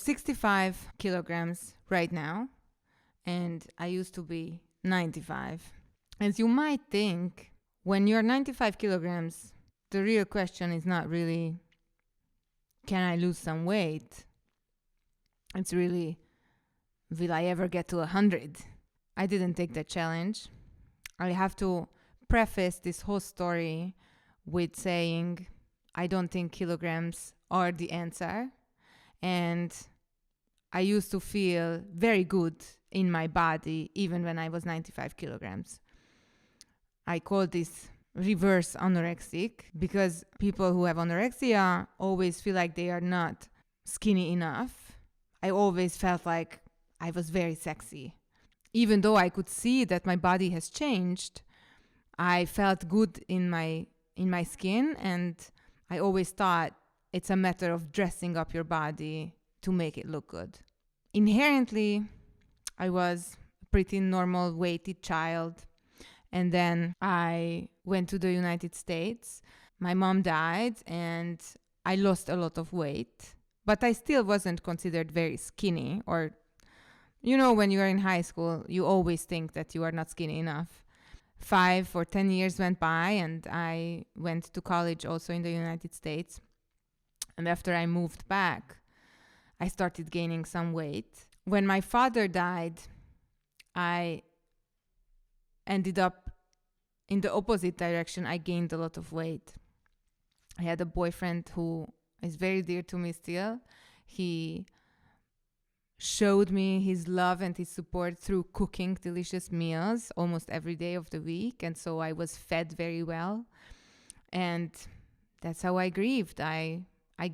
65 kilograms right now, and I used to be 95. As you might think, when you're 95 kilograms, the real question is not really, can I lose some weight? It's really, will I ever get to 100? I didn't take that challenge. I have to preface this whole story with saying I don't think kilograms are the answer. And I used to feel very good in my body even when I was 95 kilograms. I call this reverse anorexic because people who have anorexia always feel like they are not skinny enough. I always felt like I was very sexy. Even though I could see that my body has changed, I felt good in my skin, and I always thought it's a matter of dressing up your body to make it look good. Inherently, I was a pretty normal weighted child. And then I went to the United States. My mom died and I lost a lot of weight, but I still wasn't considered very skinny. Or, when you are in high school, you always think that you are not skinny enough. 5 or 10 years went by and I went to college also in the United States. And after I moved back, I started gaining some weight. When my father died, I ended up in the opposite direction. I gained a lot of weight. I had a boyfriend who is very dear to me still. He showed me his love and his support through cooking delicious meals almost every day of the week. And so I was fed very well. And that's how I grieved. I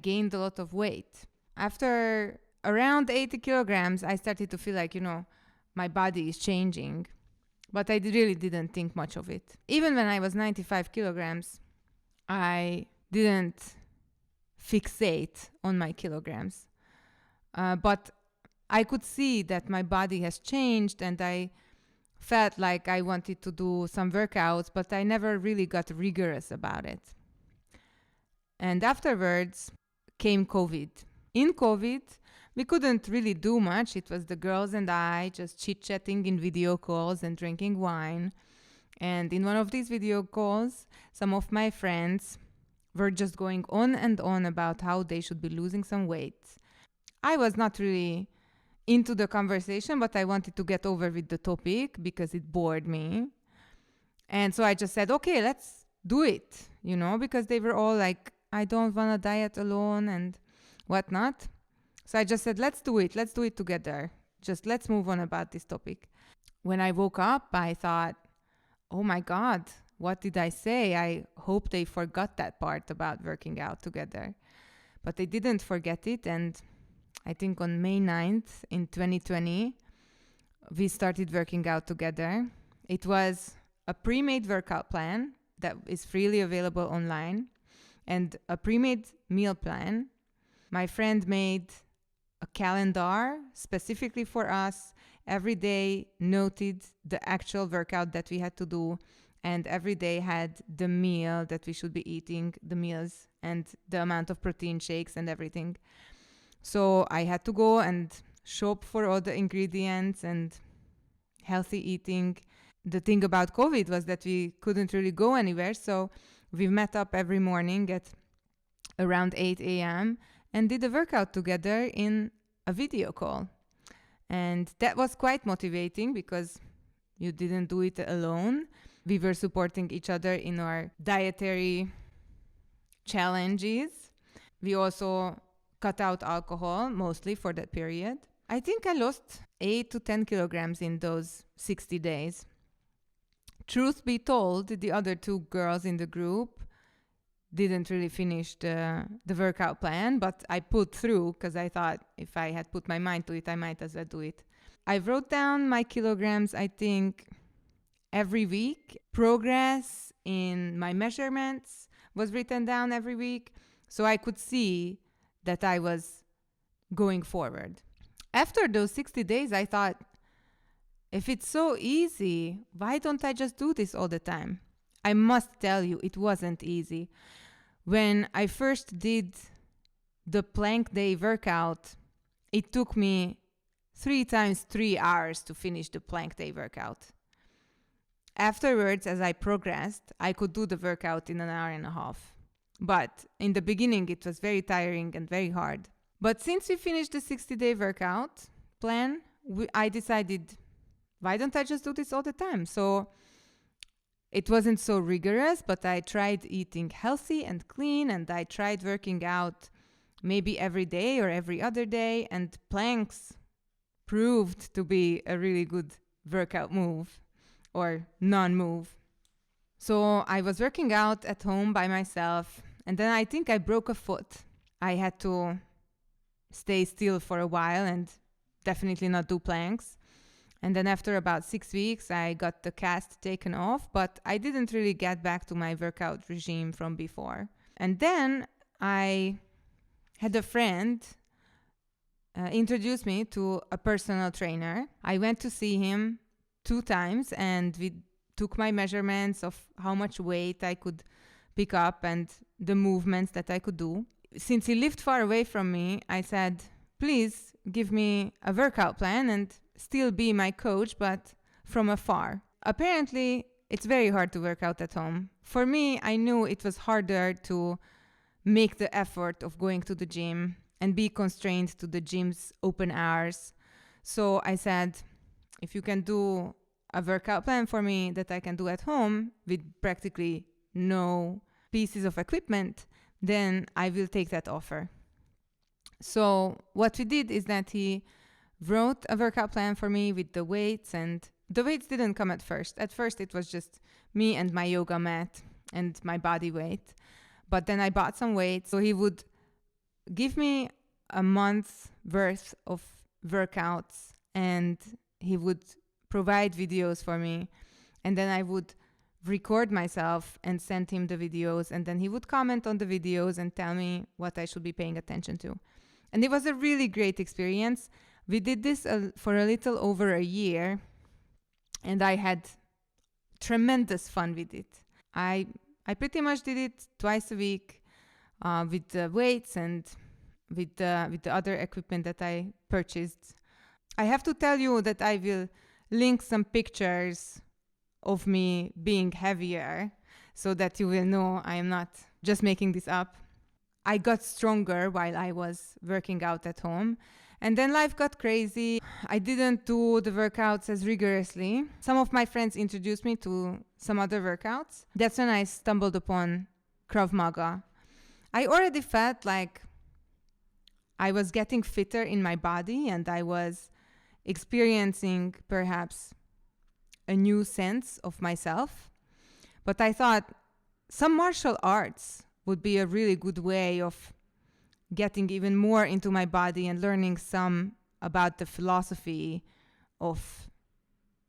gained a lot of weight. After around 80 kilograms, I started to feel like, my body is changing. But I really didn't think much of it. Even when I was 95 kilograms, I didn't fixate on my kilograms. But I could see that my body has changed and I felt like I wanted to do some workouts, but I never really got rigorous about it. And afterwards came COVID. In COVID, we couldn't really do much. It was the girls and I just chit-chatting in video calls and drinking wine. And in one of these video calls, some of my friends were just going on and on about how they should be losing some weight. I was not really into the conversation, but I wanted to get over with the topic because it bored me. And so I just said, okay, let's do it, because they were all like, I don't want to diet alone and whatnot. So I just said, let's do it. Let's do it together. Just let's move on about this topic. When I woke up, I thought, oh my God, what did I say? I hope they forgot that part about working out together. But they didn't forget it. And I think on May 9th in 2020, we started working out together. It was a pre-made workout plan that is freely available online and a pre-made meal plan. My friend made a calendar specifically for us. Every day noted the actual workout that we had to do, and every day had the meal that we should be eating, the meals and the amount of protein shakes and everything. So I had to go and shop for all the ingredients and healthy eating. The thing about COVID was that we couldn't really go anywhere, so we met up every morning at around 8 a.m. and did a workout together in a video call. And that was quite motivating because you didn't do it alone. We were supporting each other in our dietary challenges. We also cut out alcohol mostly for that period. I think I lost 8 to 10 kilograms in those 60 days. Truth be told, the other two girls in the group didn't really finish the workout plan, but I put through because I thought if I had put my mind to it, I might as well do it. I wrote down my kilograms, I think, every week. Progress in my measurements was written down every week, so I could see that I was going forward. After those 60 days, I thought, if it's so easy, why don't I just do this all the time? I must tell you, it wasn't easy. When I first did the plank day workout, it took me 3 times 3 hours to finish the plank day workout. Afterwards, as I progressed, I could do the workout in an hour and a half. But in the beginning, it was very tiring and very hard. But since we finished the 60-day workout plan, I decided, why don't I just do this all the time? So it wasn't so rigorous, but I tried eating healthy and clean, and I tried working out maybe every day or every other day, and planks proved to be a really good workout move or non-move. So I was working out at home by myself, and then I think I broke a foot. I had to stay still for a while and definitely not do planks. And then after about 6 weeks, I got the cast taken off, but I didn't really get back to my workout regime from before. And then I had a friend introduce me to a personal trainer. I went to see him 2 times, and we took my measurements of how much weight I could pick up and the movements that I could do. Since he lived far away from me, I said, please give me a workout plan and still be my coach, but from afar. Apparently, it's very hard to work out at home. For me, I knew it was harder to make the effort of going to the gym and be constrained to the gym's open hours. So I said, if you can do a workout plan for me that I can do at home with practically no pieces of equipment, then I will take that offer. So what we did is that he wrote a workout plan for me with the weights, and the weights didn't come at first. At first it was just me and my yoga mat and my body weight. But then I bought some weights. So he would give me a month's worth of workouts, and he would provide videos for me. And then I would record myself and send him the videos, and then he would comment on the videos and tell me what I should be paying attention to. And it was a really great experience. We did this for a little over a year, and I had tremendous fun with it. I pretty much did it twice a week with the weights and with the other equipment that I purchased. I have to tell you that I will link some pictures of me being heavier so that you will know I am not just making this up. I got stronger while I was working out at home. And then life got crazy. I didn't do the workouts as rigorously. Some of my friends introduced me to some other workouts. That's when I stumbled upon Krav Maga. I already felt like I was getting fitter in my body, and I was experiencing perhaps a new sense of myself. But I thought some martial arts would be a really good way of getting even more into my body and learning some about the philosophy of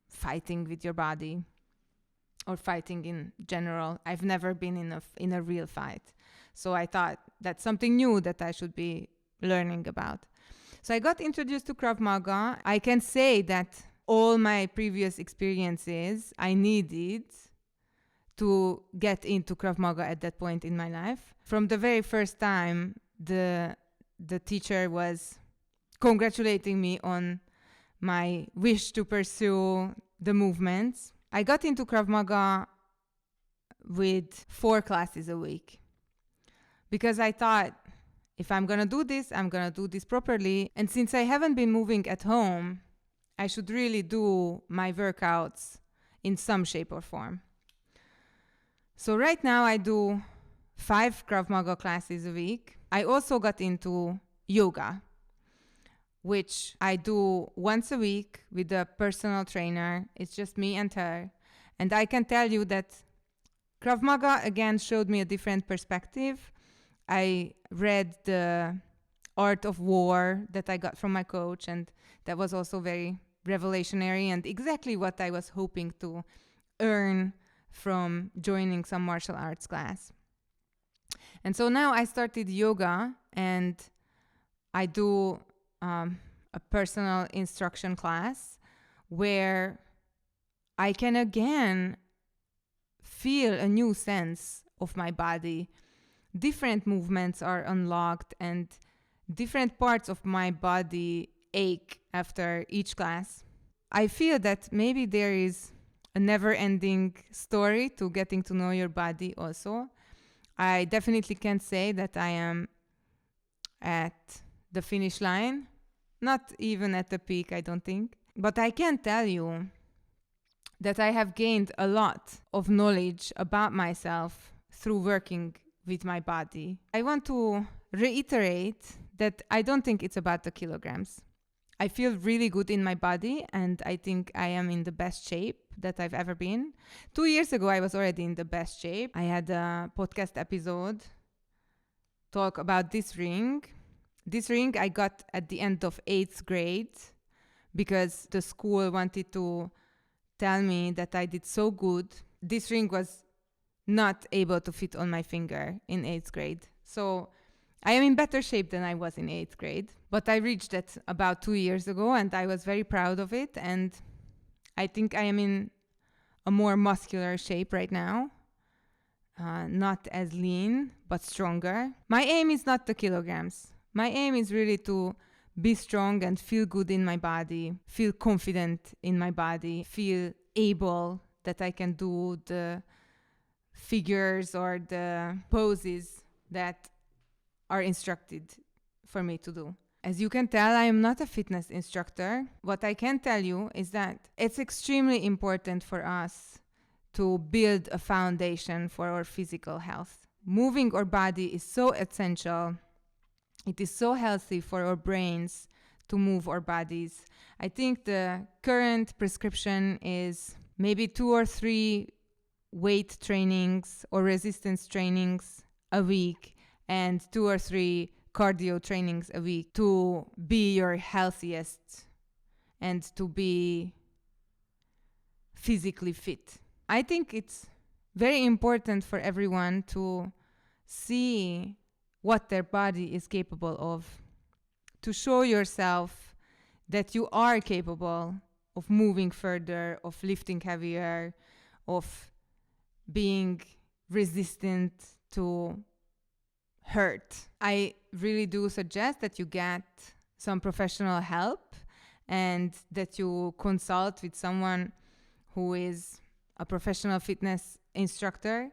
fighting with your body or fighting in general. I've never been in a real fight. So I thought that's something new that I should be learning about. So I got introduced to Krav Maga. I can say that all my previous experiences I needed to get into Krav Maga at that point in my life. From the very first time, the teacher was congratulating me on my wish to pursue the movements. I got into Krav Maga with 4 classes a week because I thought, if I'm going to do this, I'm going to do this properly. And since I haven't been moving at home, I should really do my workouts in some shape or form. So right now I do 5 Krav Maga classes a week. I also got into yoga, which I do once a week with a personal trainer. It's just me and her. And I can tell you that Krav Maga again showed me a different perspective. I read the Art of War that I got from my coach, and that was also very revelationary and exactly what I was hoping to earn from joining some martial arts class. And so now I started yoga, and I do a personal instruction class where I can again feel a new sense of my body. Different movements are unlocked, and different parts of my body ache after each class. I feel that maybe there is a never ending story to getting to know your body also. I definitely can't say that I am at the finish line, not even at the peak, I don't think. But I can tell you that I have gained a lot of knowledge about myself through working with my body. I want to reiterate that I don't think it's about the kilograms. I feel really good in my body and I think I am in the best shape that I've ever been. 2 years ago, I was already in the best shape. I had a podcast episode talk about this ring. This ring I got at the end of 8th grade because the school wanted to tell me that I did so good. This ring was not able to fit on my finger in 8th grade. So I am in better shape than I was in 8th grade. But I reached that about 2 years ago and I was very proud of it. And I think I am in a more muscular shape right now. Not as lean, but stronger. My aim is not the kilograms. My aim is really to be strong and feel good in my body, feel confident in my body, feel able that I can do the figures or the poses that are instructed for me to do. As you can tell, I am not a fitness instructor. What I can tell you is that it's extremely important for us to build a foundation for our physical health. Moving our body is so essential. It is so healthy for our brains to move our bodies. I think the current prescription is maybe 2 or 3 weight trainings or resistance trainings a week and 2 or 3 cardio trainings a week to be your healthiest and to be physically fit. I think it's very important for everyone to see what their body is capable of, to show yourself that you are capable of moving further, of lifting heavier, of being resistant to hurt. I really do suggest that you get some professional help and that you consult with someone who is a professional fitness instructor.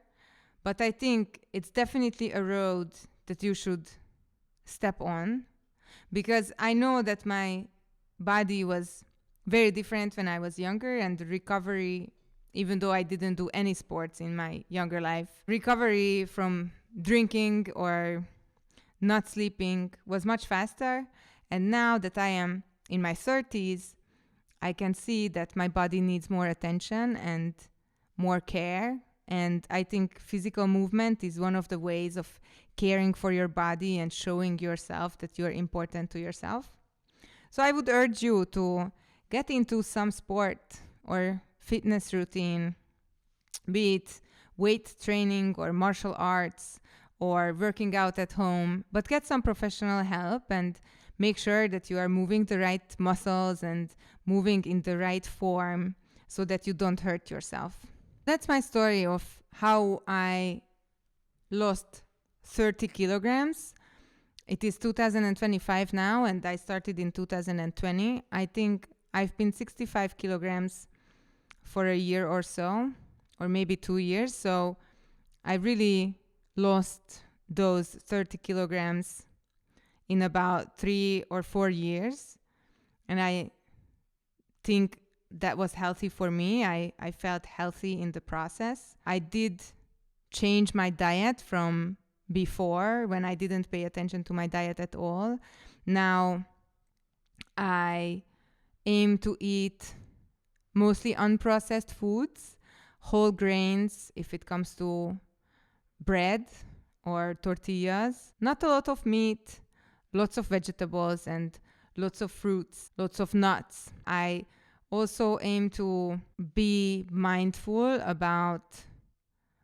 But I think it's definitely a road that you should step on, because I know that my body was very different when I was younger, and the recovery, even though I didn't do any sports in my younger life, recovery from drinking or not sleeping was much faster. And now that I am in my 30s, I can see that my body needs more attention and more care. And I think physical movement is one of the ways of caring for your body and showing yourself that you're important to yourself. So I would urge you to get into some sport or fitness routine, be it weight training or martial arts or working out at home, but get some professional help and make sure that you are moving the right muscles and moving in the right form so that you don't hurt yourself. That's my story of how I lost 30 kilograms. It is 2025 now, and I started in 2020. I think I've been 65 kilograms for a year or so, or maybe 2 years. So I really lost those 30 kilograms in about 3 or 4 years. And I think that was healthy for me. I felt healthy in the process. I did change my diet from before, when I didn't pay attention to my diet at all. Now I aim to eat mostly unprocessed foods, whole grains if it comes to bread or tortillas, not a lot of meat, lots of vegetables and lots of fruits, lots of nuts. I also aim to be mindful about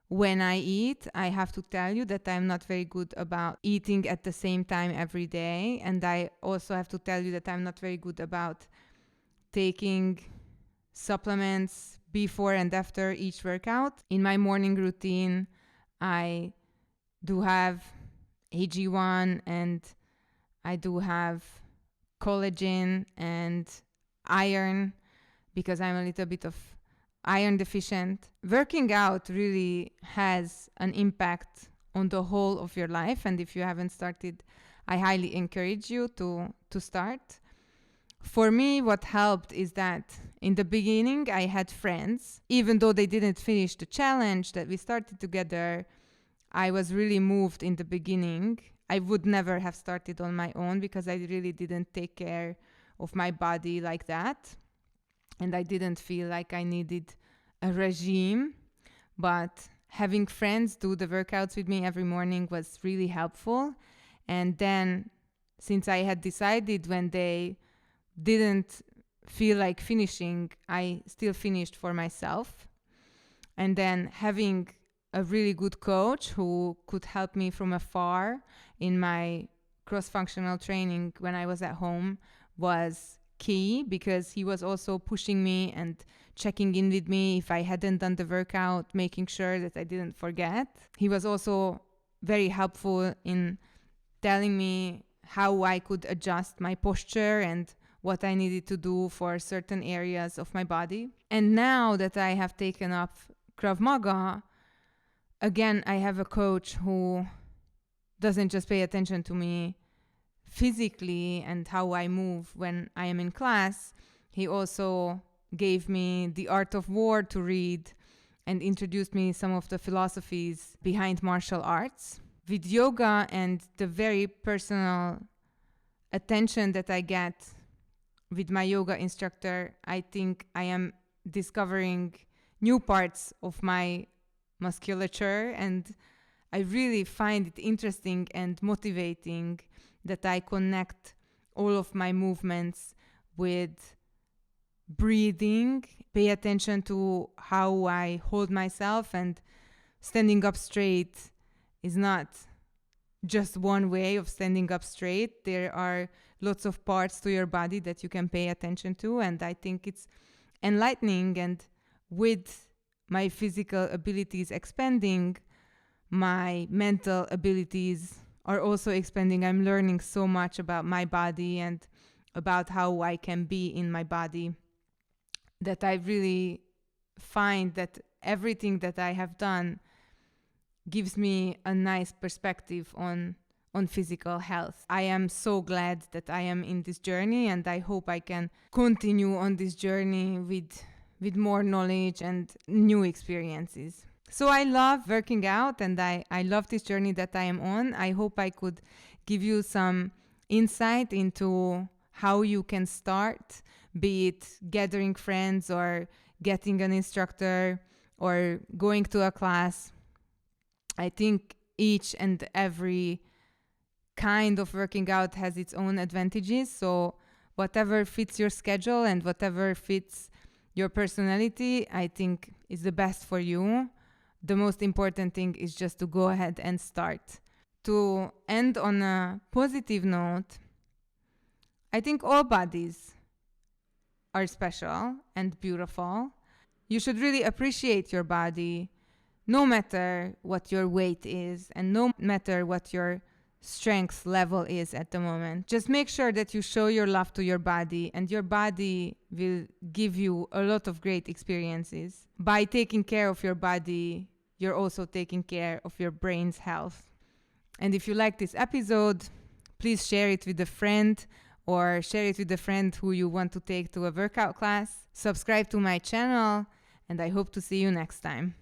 when I eat. I have to tell you that I'm not very good about eating at the same time every day. And I also have to tell you that I'm not very good about taking supplements before and after each workout. In my morning routine, I do have AG1 and I do have collagen and iron because I'm a little bit of iron deficient. Working out really has an impact on the whole of your life, and if you haven't started, I highly encourage you to start. For me, what helped is that in the beginning, I had friends. Even though they didn't finish the challenge that we started together, I was really moved in the beginning. I would never have started on my own because I really didn't take care of my body like that. And I didn't feel like I needed a regime. But having friends do the workouts with me every morning was really helpful. And then, since I had decided when they didn't feel like finishing, I still finished for myself. And then having a really good coach who could help me from afar in my cross-functional training when I was at home was key, because he was also pushing me and checking in with me if I hadn't done the workout, making sure that I didn't forget. He was also very helpful in telling me how I could adjust my posture and what I needed to do for certain areas of my body. And now that I have taken up Krav Maga, again, I have a coach who doesn't just pay attention to me physically and how I move when I am in class. He also gave me The Art of War to read and introduced me some of the philosophies behind martial arts. With yoga and the very personal attention that I get with my yoga instructor, I think I am discovering new parts of my musculature, and I really find it interesting and motivating that I connect all of my movements with breathing, pay attention to how I hold myself, and standing up straight is not just one way of standing up straight. There are lots of parts to your body that you can pay attention to, and I think it's enlightening. And with my physical abilities expanding, my mental abilities are also expanding. I'm learning so much about my body and about how I can be in my body, that I really find that everything that I have done gives me a nice perspective on physical health. I am so glad that I am in this journey, and I hope I can continue on this journey with more knowledge and new experiences. So I love working out, and I love this journey that I am on. I hope I could give you some insight into how you can start, be it gathering friends or getting an instructor or going to a class. I think each and every kind of working out has its own advantages. So whatever fits your schedule and whatever fits your personality, I think is the best for you. The most important thing is just to go ahead and start. To end on a positive note, I think all bodies are special and beautiful. You should really appreciate your body, no matter what your weight is and no matter what your strength level is at the moment. Just make sure that you show your love to your body, and your body will give you a lot of great experiences. By taking care of your body, you're also taking care of your brain's health. And if you like this episode, please share it with a friend, or share it with a friend who you want to take to a workout class. Subscribe to my channel, and I hope to see you next time.